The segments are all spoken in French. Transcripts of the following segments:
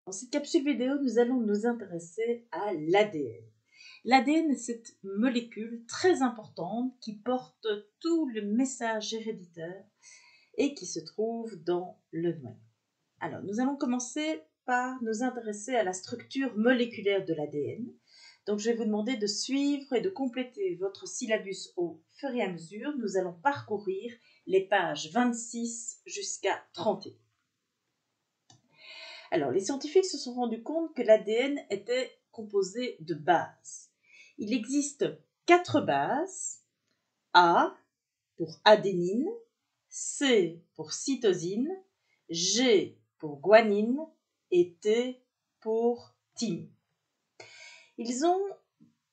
Dans cette capsule vidéo, nous allons nous intéresser à l'ADN. L'ADN est cette molécule très importante qui porte tout le message héréditaire et qui se trouve dans le noyau. Alors, nous allons commencer par nous intéresser à la structure moléculaire de l'ADN. Donc, je vais vous demander de suivre et de compléter votre syllabus au fur et à mesure. Nous allons parcourir les pages 26 jusqu'à 31. Alors, les scientifiques se sont rendus compte que l'ADN était composé de bases. Il existe 4 bases. A pour adénine, C pour cytosine, G pour guanine et T pour thymine. Ils ont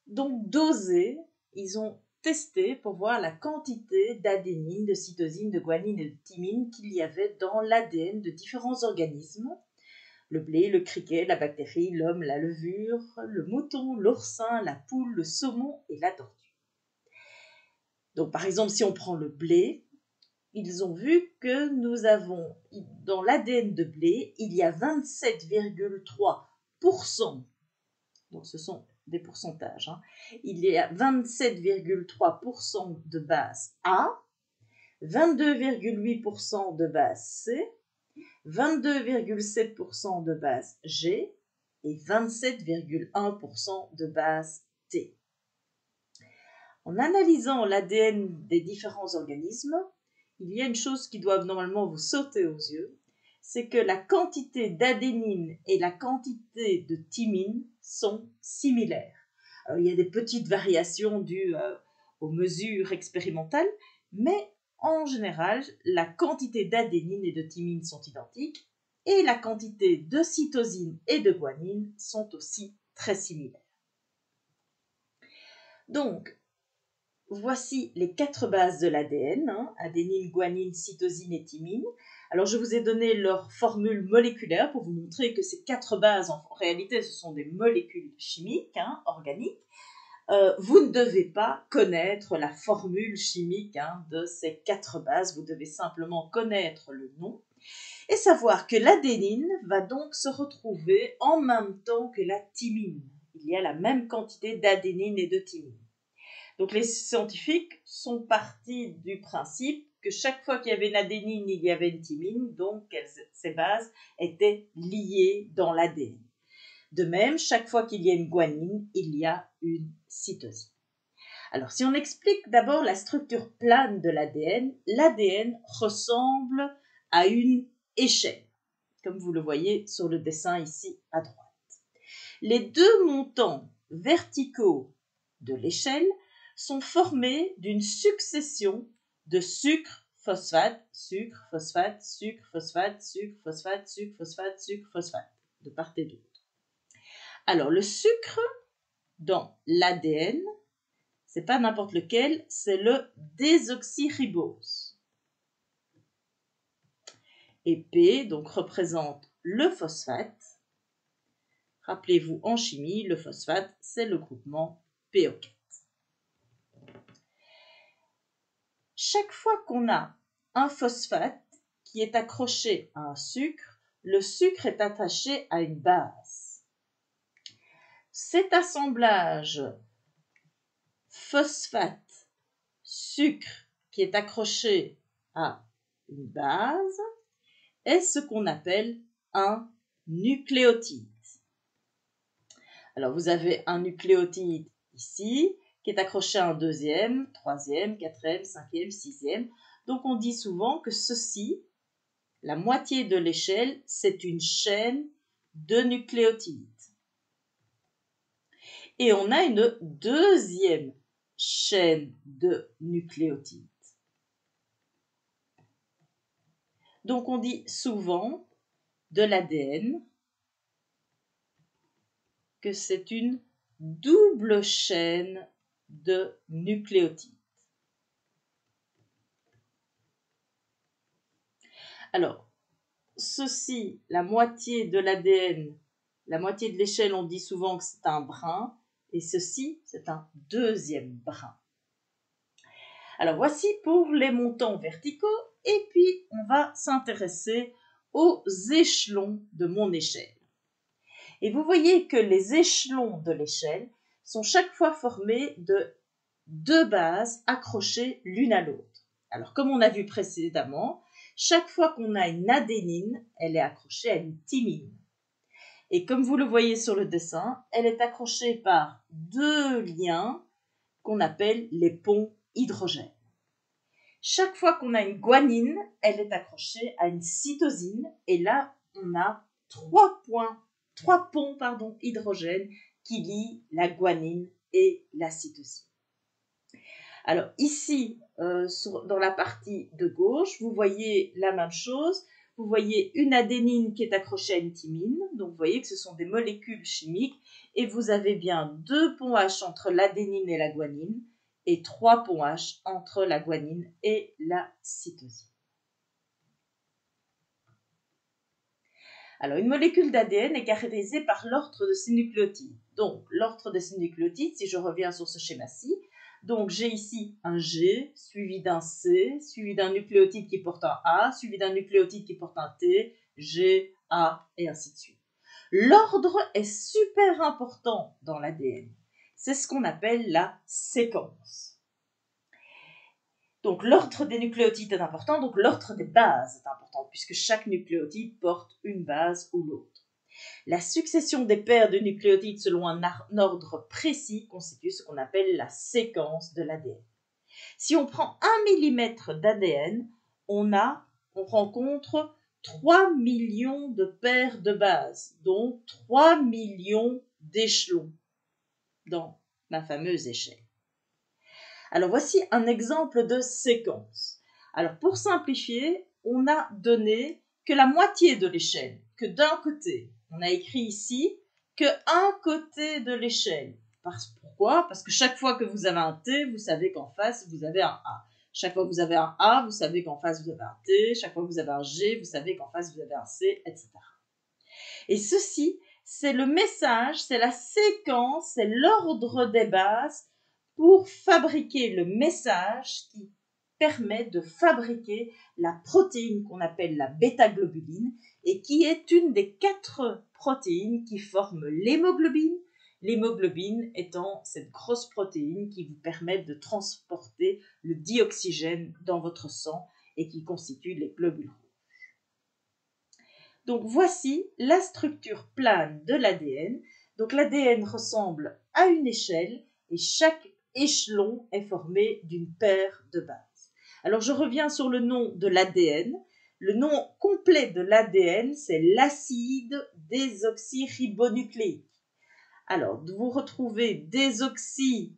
donc dosé, ils ont testé pour voir la quantité d'adénine, de cytosine, de guanine et de thymine qu'il y avait dans l'ADN de différents organismes. Le blé, le criquet, la bactérie, l'homme, la levure, le mouton, l'oursin, la poule, le saumon et la tortue. Donc par exemple, si on prend le blé, ils ont vu que nous avons, dans l'ADN de blé, il y a 27,3%, donc ce sont des pourcentages, il y a 27,3% de base A, 22,8% de base C, 22,7% de base G et 27,1% de base T. En analysant l'ADN des différents organismes, il y a une chose qui doit normalement vous sauter aux yeux, c'est que la quantité d'adénine et la quantité de thymine sont similaires. Alors, il y a des petites variations dues aux mesures expérimentales, mais en général, la quantité d'adénine et de thymine sont identiques et la quantité de cytosine et de guanine sont aussi très similaires. Donc, voici les 4 bases de l'ADN, adénine, guanine, cytosine et thymine. Alors, je vous ai donné leur formule moléculaire pour vous montrer que ces 4 bases, en réalité, ce sont des molécules chimiques, organiques. Vous ne devez pas connaître la formule chimique de ces 4 bases, vous devez simplement connaître le nom et savoir que l'adénine va donc se retrouver en même temps que la thymine. Il y a la même quantité d'adénine et de thymine. Donc les scientifiques sont partis du principe que chaque fois qu'il y avait une adénine, il y avait une thymine, donc ces bases étaient liées dans l'ADN. De même, chaque fois qu'il y a une guanine, il y a une cytosine. Alors, si on explique d'abord la structure plane de l'ADN ressemble à une échelle, comme vous le voyez sur le dessin ici à droite. Les 2 montants verticaux de l'échelle sont formés d'une succession de sucre, phosphate, sucre, phosphate, sucre, phosphate, sucre, phosphate, sucre, phosphate, sucre, phosphate, de part et d'autre. Alors, le sucre dans l'ADN, c'est pas n'importe lequel, c'est le désoxyribose. Et P, donc, représente le phosphate. Rappelez-vous, en chimie, le phosphate, c'est le groupement PO4. Chaque fois qu'on a un phosphate qui est accroché à un sucre, le sucre est attaché à une base. Cet assemblage phosphate-sucre qui est accroché à une base est ce qu'on appelle un nucléotide. Alors, vous avez un nucléotide ici qui est accroché à un deuxième, troisième, quatrième, cinquième, sixième. Donc, on dit souvent que ceci, la moitié de l'échelle, c'est une chaîne de nucléotides. Et on a une deuxième chaîne de nucléotides. Donc, on dit souvent de l'ADN que c'est une double chaîne de nucléotides. Alors, ceci, la moitié de l'ADN, la moitié de l'échelle, on dit souvent que c'est un brin, et ceci, c'est un deuxième brin. Alors, voici pour les montants verticaux, et puis on va s'intéresser aux échelons de mon échelle. Et vous voyez que les échelons de l'échelle sont chaque fois formés de 2 bases accrochées l'une à l'autre. Alors, comme on a vu précédemment, chaque fois qu'on a une adénine, elle est accrochée à une thymine. Et comme vous le voyez sur le dessin, elle est accrochée par 2 liens qu'on appelle les ponts hydrogènes. Chaque fois qu'on a une guanine, elle est accrochée à une cytosine. Et là, on a 3 ponts hydrogènes qui lient la guanine et la cytosine. Alors ici, dans la partie de gauche, vous voyez la même chose. Vous voyez une adénine qui est accrochée à une thymine. Donc vous voyez que ce sont des molécules chimiques. Et vous avez bien 2 ponts H entre l'adénine et la guanine et 3 ponts H entre la guanine et la cytosine. Alors, une molécule d'ADN est caractérisée par l'ordre de ses nucléotides. Donc, l'ordre de ses nucléotides, si je reviens sur ce schéma-ci, donc j'ai ici un G, suivi d'un C, suivi d'un nucléotide qui porte un A, suivi d'un nucléotide qui porte un T, G, A, et ainsi de suite. L'ordre est super important dans l'ADN. C'est ce qu'on appelle la séquence. Donc l'ordre des nucléotides est important, donc l'ordre des bases est important, puisque chaque nucléotide porte une base ou l'autre. La succession des paires de nucléotides selon un ordre précis constitue ce qu'on appelle la séquence de l'ADN. Si on prend 1 mm d'ADN, on rencontre 3 millions de paires de bases, donc 3 millions d'échelons dans ma fameuse échelle. Alors voici un exemple de séquence. Alors pour simplifier, on a donné que la moitié de l'échelle, que d'un côté. On a écrit ici que un côté de l'échelle. Pourquoi? Parce que chaque fois que vous avez un T, vous savez qu'en face, vous avez un A. Chaque fois que vous avez un A, vous savez qu'en face, vous avez un T. Chaque fois que vous avez un G, vous savez qu'en face, vous avez un C, etc. Et ceci, c'est le message, c'est la séquence, c'est l'ordre des bases pour fabriquer le message qui permet de fabriquer la protéine qu'on appelle la bêta-globuline et qui est une des 4 protéines qui forment l'hémoglobine. L'hémoglobine étant cette grosse protéine qui vous permet de transporter le dioxygène dans votre sang et qui constitue les globules rouges. Donc voici la structure plane de l'ADN. Donc l'ADN ressemble à une échelle et chaque échelon est formé d'une paire de bases. Alors je reviens sur le nom de l'ADN. Le nom complet de l'ADN, c'est l'acide désoxyribonucléique. Alors, vous retrouvez désoxy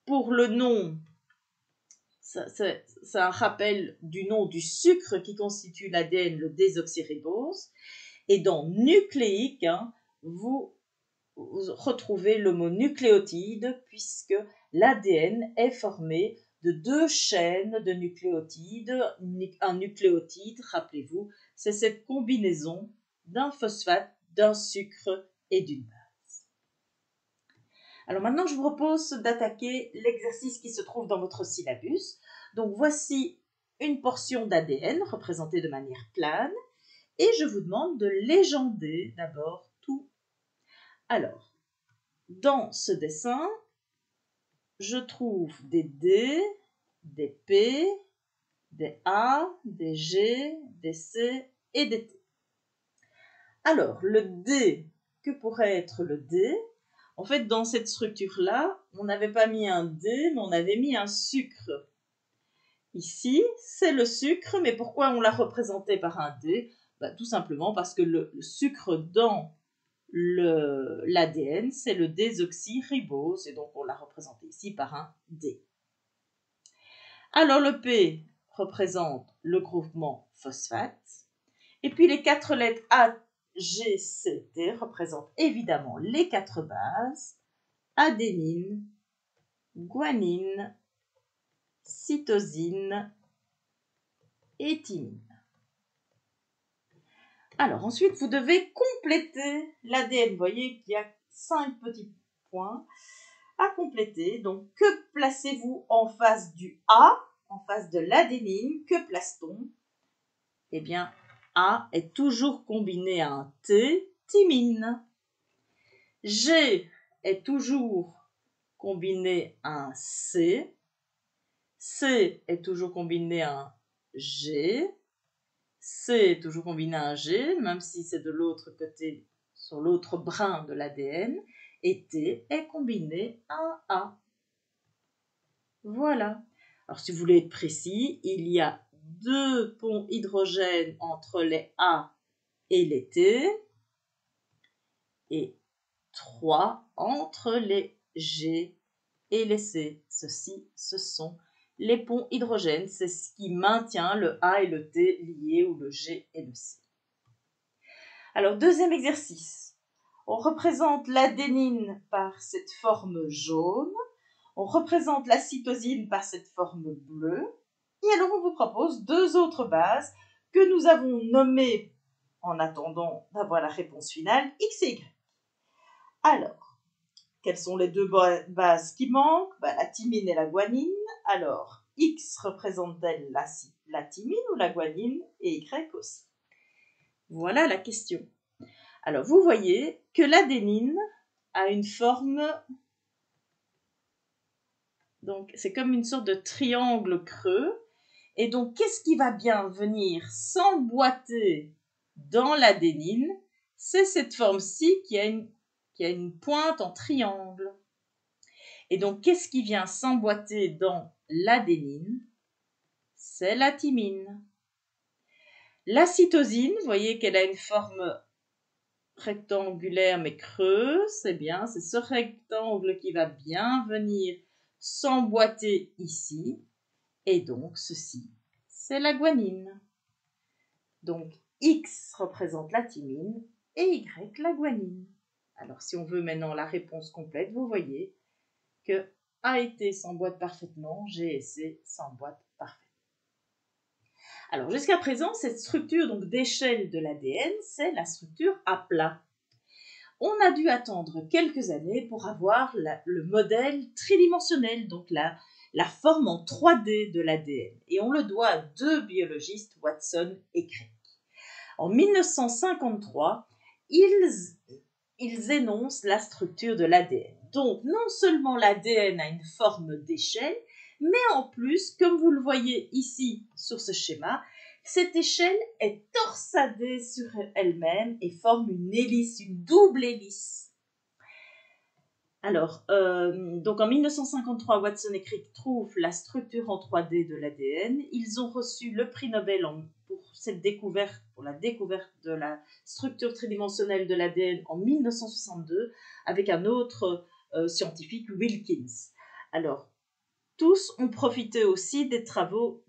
pour le nom, c'est un rappel du nom du sucre qui constitue l'ADN, le désoxyribose. Et dans nucléique, vous retrouvez le mot nucléotide puisque l'ADN est formé de 2 chaînes de nucléotides. Un nucléotide, rappelez-vous, c'est cette combinaison d'un phosphate, d'un sucre et d'une base. Alors maintenant, je vous propose d'attaquer l'exercice qui se trouve dans votre syllabus. Donc voici une portion d'ADN représentée de manière plane et je vous demande de légender d'abord tout. Alors, dans ce dessin, je trouve des D, des P, des A, des G, des C et des T. Alors, le D, que pourrait être le D? En fait, dans cette structure-là, on n'avait pas mis un D, mais on avait mis un sucre. Ici, c'est le sucre, mais pourquoi on l'a représenté par un D? Tout simplement parce que le sucre dans l'ADN, c'est le désoxyribose, et donc on l'a représenté ici par un D. Alors le P représente le groupement phosphate, et puis les 4 lettres A, G, C, T représentent évidemment les 4 bases, adénine, guanine, cytosine et thymine. Alors ensuite, vous devez compléter l'ADN. Vous voyez qu'il y a 5 petits points à compléter. Donc, que placez-vous en face du A, en face de l'adénine? Que place-t-on? Eh bien, A est toujours combiné à un T, thymine. G est toujours combiné à un C. C est toujours combiné à un G. C est toujours combiné à un G, même si c'est de l'autre côté, sur l'autre brin de l'ADN. Et T est combiné à un A. Voilà. Alors, si vous voulez être précis, il y a 2 ponts hydrogènes entre les A et les T et 3 entre les G et les C. Ceci, ce sont les ponts hydrogènes. C'est ce qui maintient le A et le T liés ou le G et le C. Alors, deuxième exercice. On représente l'adénine par cette forme jaune. On représente la cytosine par cette forme bleue. Et alors, on vous propose 2 autres bases que nous avons nommées en attendant d'avoir la réponse finale, X et Y. Alors, quelles sont les 2 bases qui manquent? La thymine et la guanine. Alors, X représente-t-elle la thymine ou la guanine et Y aussi? Voilà la question. Alors, vous voyez que l'adénine a une forme... Donc, c'est comme une sorte de triangle creux. Et donc, qu'est-ce qui va bien venir s'emboîter dans l'adénine? C'est cette forme-ci qui a une pointe en triangle. Et donc, qu'est-ce qui vient s'emboîter dans l'adénine? C'est la thymine. La cytosine, vous voyez qu'elle a une forme rectangulaire mais creuse. C'est bien, c'est ce rectangle qui va bien venir s'emboîter ici. Et donc, ceci, c'est la guanine. Donc, X représente la thymine et Y la guanine. Alors, si on veut maintenant la réponse complète, vous voyez que A et T s'emboîtent parfaitement, G et C s'emboîtent parfaitement. Alors, jusqu'à présent, cette structure d'échelle de l'ADN, c'est la structure à plat. On a dû attendre quelques années pour avoir le modèle tridimensionnel, donc la forme en 3D de l'ADN. Et on le doit à 2 biologistes, Watson et Crick. En 1953, ils énoncent la structure de l'ADN. Donc, non seulement l'ADN a une forme d'échelle, mais en plus, comme vous le voyez ici sur ce schéma, cette échelle est torsadée sur elle-même et forme une hélice, une double hélice. Alors, donc en 1953, Watson et Crick trouvent la structure en 3D de l'ADN. Ils ont reçu le prix Nobel pour la découverte de la structure tridimensionnelle de l'ADN en 1962 avec un autre scientifique, Wilkins. Alors, tous ont profité aussi des travaux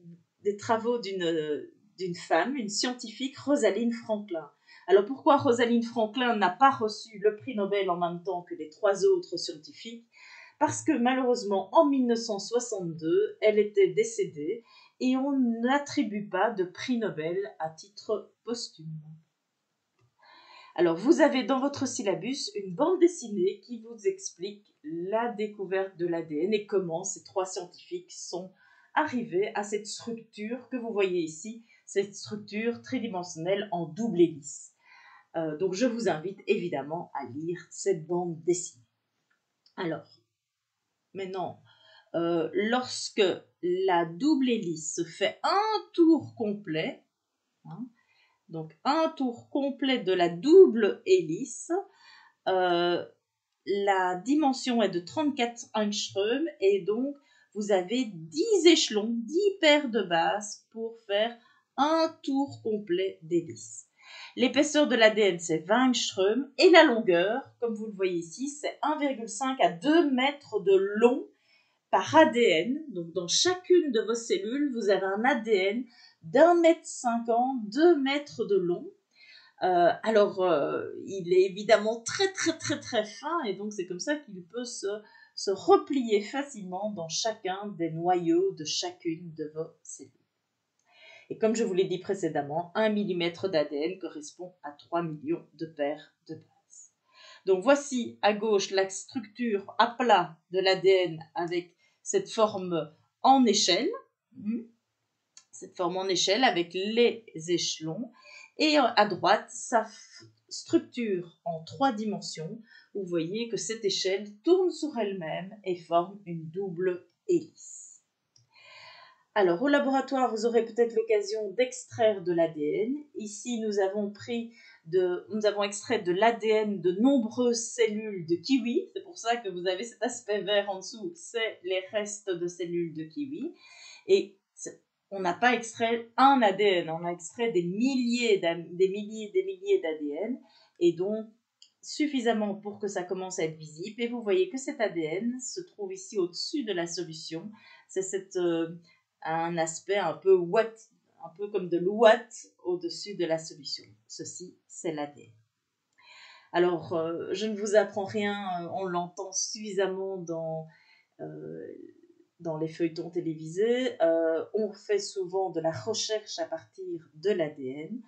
d'une femme, une scientifique, Rosalind Franklin. Alors pourquoi Rosalind Franklin n'a pas reçu le prix Nobel en même temps que les 3 autres scientifiques? Parce que malheureusement, en 1962, elle était décédée et on n'attribue pas de prix Nobel à titre posthume. Alors, vous avez dans votre syllabus une bande dessinée qui vous explique la découverte de l'ADN et comment ces 3 scientifiques sont arrivés à cette structure que vous voyez ici, cette structure tridimensionnelle en double hélice. Donc, je vous invite évidemment à lire cette bande dessinée. Alors, maintenant, lorsque la double hélice se fait un tour complet, donc un tour complet de la double hélice, la dimension est de 34 angstroms et donc vous avez 10 échelons, 10 paires de bases pour faire un tour complet d'hélice. L'épaisseur de l'ADN, c'est 20 angstroms et la longueur, comme vous le voyez ici, c'est 1,5 à 2 mètres de long par ADN. Donc, dans chacune de vos cellules, vous avez un ADN d'1,50 m, 2 mètres de long. Il est évidemment très fin et donc c'est comme ça qu'il peut se replier facilement dans chacun des noyaux de chacune de vos cellules. Et comme je vous l'ai dit précédemment, 1 mm d'ADN correspond à 3 millions de paires de bases. Donc voici à gauche la structure à plat de l'ADN avec cette forme en échelle. Cette forme en échelle avec les échelons. Et à droite, structure en 3 dimensions, vous voyez que cette échelle tourne sur elle-même et forme une double hélice. Alors, au laboratoire, vous aurez peut-être l'occasion d'extraire de l'ADN. Ici, nous avons extrait de l'ADN de nombreuses cellules de kiwi. C'est pour ça que vous avez cet aspect vert en dessous. C'est les restes de cellules de kiwi. Et on n'a pas extrait un ADN, on a extrait des milliers d'ADN. Et donc, suffisamment pour que ça commence à être visible. Et vous voyez que cet ADN se trouve ici au-dessus de la solution. C'est un aspect un peu comme de l'ouate au-dessus de la solution. Ceci, c'est l'ADN. Alors, je ne vous apprends rien, on l'entend suffisamment dans les feuilletons télévisés. On fait souvent de la recherche à partir de l'ADN.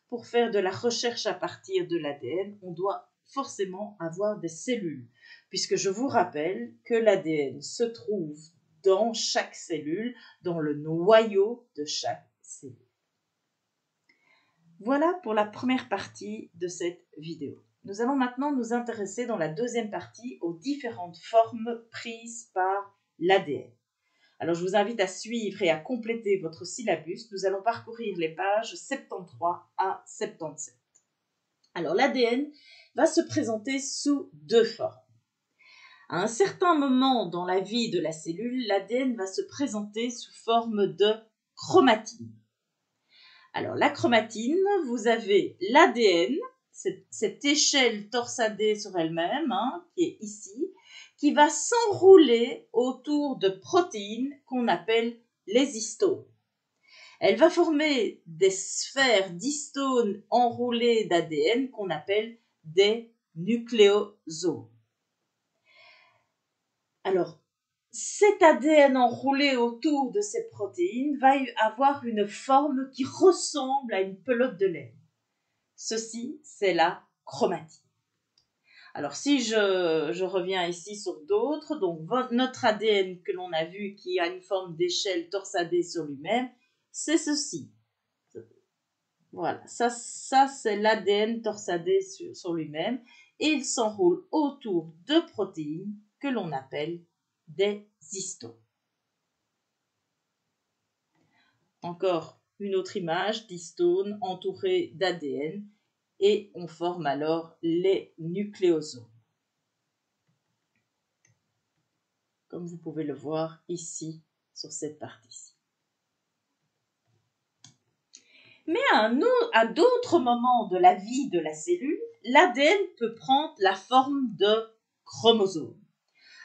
Pour faire de la recherche à partir de l'ADN, on doit forcément avoir des cellules, puisque je vous rappelle que l'ADN se trouve dans chaque cellule, dans le noyau de chaque cellule. Voilà pour la première partie de cette vidéo. Nous allons maintenant nous intéresser dans la deuxième partie aux différentes formes prises par l'ADN. Alors, je vous invite à suivre et à compléter votre syllabus. Nous allons parcourir les pages 73 à 77. Alors, l'ADN va se présenter sous 2 formes. À un certain moment dans la vie de la cellule, l'ADN va se présenter sous forme de chromatine. Alors, la chromatine, vous avez l'ADN, cette échelle torsadée sur elle-même, qui est ici, qui va s'enrouler autour de protéines qu'on appelle les histones. Elle va former des sphères d'histones enroulées d'ADN qu'on appelle des nucléosomes. Alors, cet ADN enroulé autour de ces protéines va avoir une forme qui ressemble à une pelote de laine. Ceci, c'est la chromatine. Alors, si je reviens ici sur d'autres, donc notre ADN que l'on a vu qui a une forme d'échelle torsadée sur lui-même, c'est ceci. Voilà, ça c'est l'ADN torsadé sur lui-même et il s'enroule autour de protéines que l'on appelle des histones. Encore une autre image d'histones entourées d'ADN et on forme alors les nucléosomes. Comme vous pouvez le voir ici sur cette partie-ci. Mais à d'autres moments de la vie de la cellule, l'ADN peut prendre la forme de chromosomes.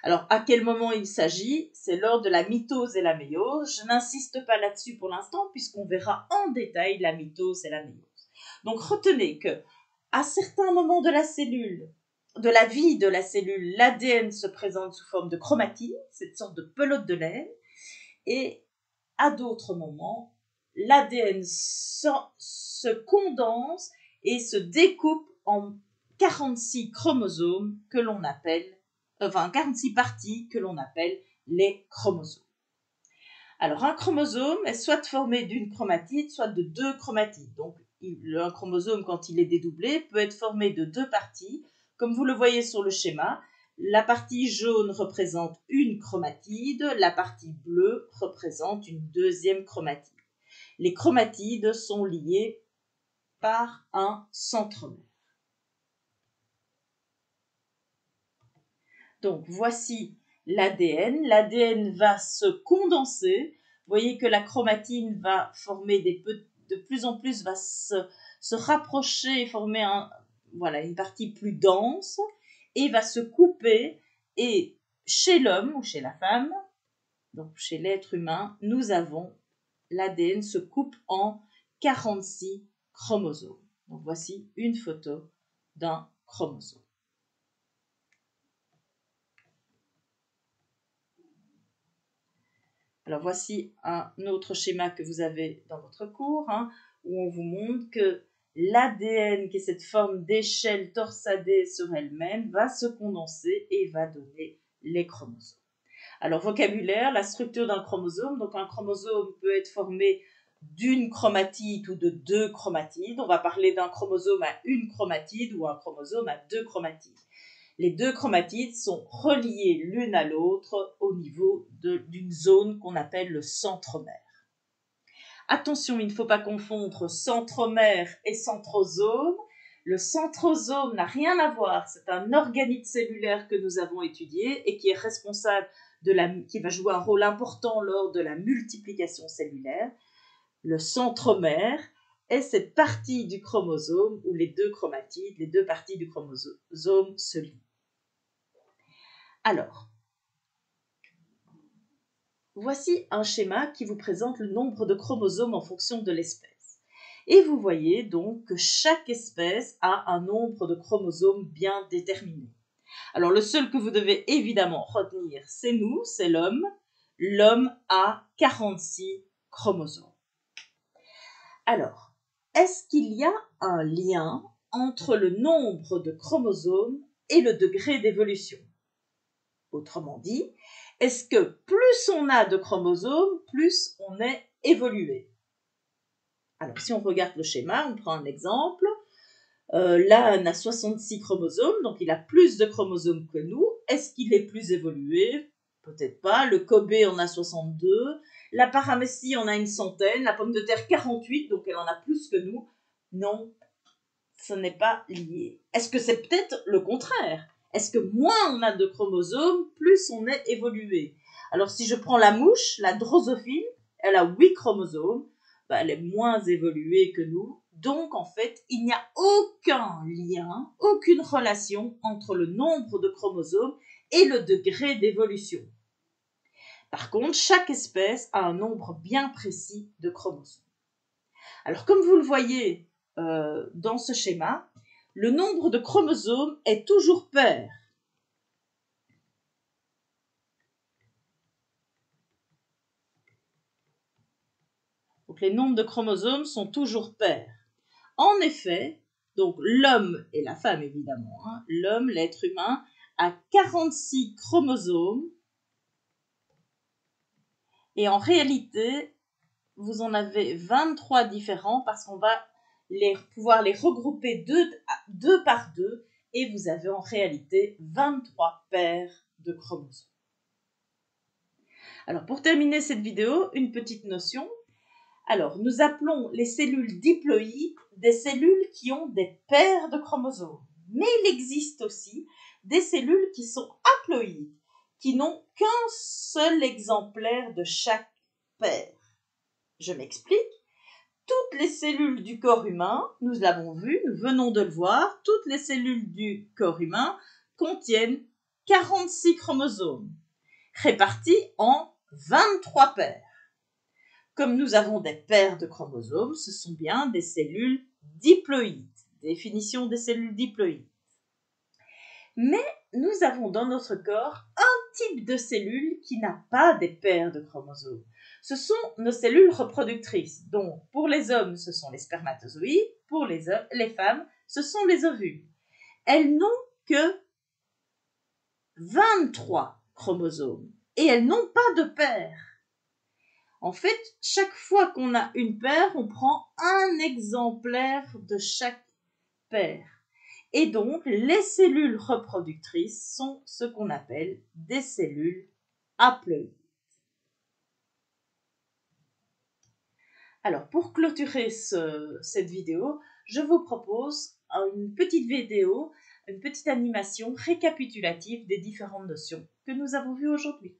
Alors, à quel moment il s'agit? C'est lors de la mitose et la méiose. Je n'insiste pas là-dessus pour l'instant, puisqu'on verra en détail la mitose et la méiose. Donc, retenez que à certains moments de la cellule, de la vie de la cellule, l'ADN se présente sous forme de chromatine, cette sorte de pelote de laine, et à d'autres moments, l'ADN se condense et se découpe en 46 chromosomes que l'on appelle, 46 parties que l'on appelle les chromosomes. Alors, un chromosome est soit formé d'une chromatide, soit de 2 chromatides. Donc, un chromosome, quand il est dédoublé, peut être formé de 2 parties. Comme vous le voyez sur le schéma, la partie jaune représente une chromatide, la partie bleue représente une deuxième chromatide. Les chromatides sont liées par un centromère. Donc, voici l'ADN. L'ADN va se condenser. Vous voyez que la chromatine va former de plus en plus, va se rapprocher et former une partie plus dense et va se couper. Et chez l'homme ou chez la femme, donc chez l'être humain, nous avons l'ADN se coupe en 46 chromosomes. Donc voici une photo d'un chromosome. Alors voici un autre schéma que vous avez dans votre cours, où on vous montre que l'ADN, qui est cette forme d'échelle torsadée sur elle-même, va se condenser et va donner les chromosomes. Alors vocabulaire, la structure d'un chromosome. Donc un chromosome peut être formé d'une chromatide ou de deux chromatides. On va parler d'un chromosome à une chromatide ou un chromosome à deux chromatides. Les deux chromatides sont reliées l'une à l'autre au niveau d'une zone qu'on appelle le centromère. Attention, il ne faut pas confondre centromère et centrosome. Le centrosome n'a rien à voir, c'est un organite cellulaire que nous avons étudié et qui est responsable qui va jouer un rôle important lors de la multiplication cellulaire. Le centromère est cette partie du chromosome où les deux chromatides, les deux parties du chromosome se lient. Alors, voici un schéma qui vous présente le nombre de chromosomes en fonction de l'espèce. Et vous voyez donc que chaque espèce a un nombre de chromosomes bien déterminé. Alors le seul que vous devez évidemment retenir, c'est nous, c'est l'homme. L'homme a 46 chromosomes. Alors, est-ce qu'il y a un lien entre le nombre de chromosomes et le degré d'évolution? Autrement dit, est-ce que plus on a de chromosomes, plus on est évolué? Alors, si on regarde le schéma, on prend un exemple. L'âne a 66 chromosomes, donc il a plus de chromosomes que nous. Est-ce qu'il est plus évolué? Peut-être pas. Le Kobe en a 62. La paramécie en a une centaine. La pomme de terre 48, donc elle en a plus que nous. Non, ce n'est pas lié. Est-ce que c'est peut-être le contraire? Est-ce que moins on a de chromosomes, plus on est évolué? Alors si je prends la mouche, la drosophile, elle a 8 chromosomes. Elle est moins évoluée que nous. Donc, en fait, il n'y a aucun lien, aucune relation entre le nombre de chromosomes et le degré d'évolution. Par contre, chaque espèce a un nombre bien précis de chromosomes. Alors, comme vous le voyez dans ce schéma, le nombre de chromosomes est toujours pair. Donc, les nombres de chromosomes sont toujours pairs. En effet, donc l'homme et la femme évidemment, l'homme, l'être humain, a 46 chromosomes et en réalité, vous en avez 23 différents parce qu'on va pouvoir les regrouper deux par deux et vous avez en réalité 23 paires de chromosomes. Alors pour terminer cette vidéo, une petite notion. Alors, nous appelons les cellules diploïdes des cellules qui ont des paires de chromosomes. Mais il existe aussi des cellules qui sont haploïdes, qui n'ont qu'un seul exemplaire de chaque paire. Je m'explique. Toutes les cellules du corps humain, nous l'avons vu, nous venons de le voir, toutes les cellules du corps humain contiennent 46 chromosomes, répartis en 23 paires. Comme nous avons des paires de chromosomes, ce sont bien des cellules diploïdes. Définition des cellules diploïdes. Mais nous avons dans notre corps un type de cellule qui n'a pas des paires de chromosomes. Ce sont nos cellules reproductrices. Donc, pour les hommes, ce sont les spermatozoïdes. Pour les femmes, ce sont les ovules. Elles n'ont que 23 chromosomes et elles n'ont pas de paires. En fait, chaque fois qu'on a une paire, on prend un exemplaire de chaque paire. Et donc, les cellules reproductrices sont ce qu'on appelle des cellules haploïdes. Alors, pour clôturer cette vidéo, je vous propose une petite vidéo, une petite animation récapitulative des différentes notions que nous avons vues aujourd'hui.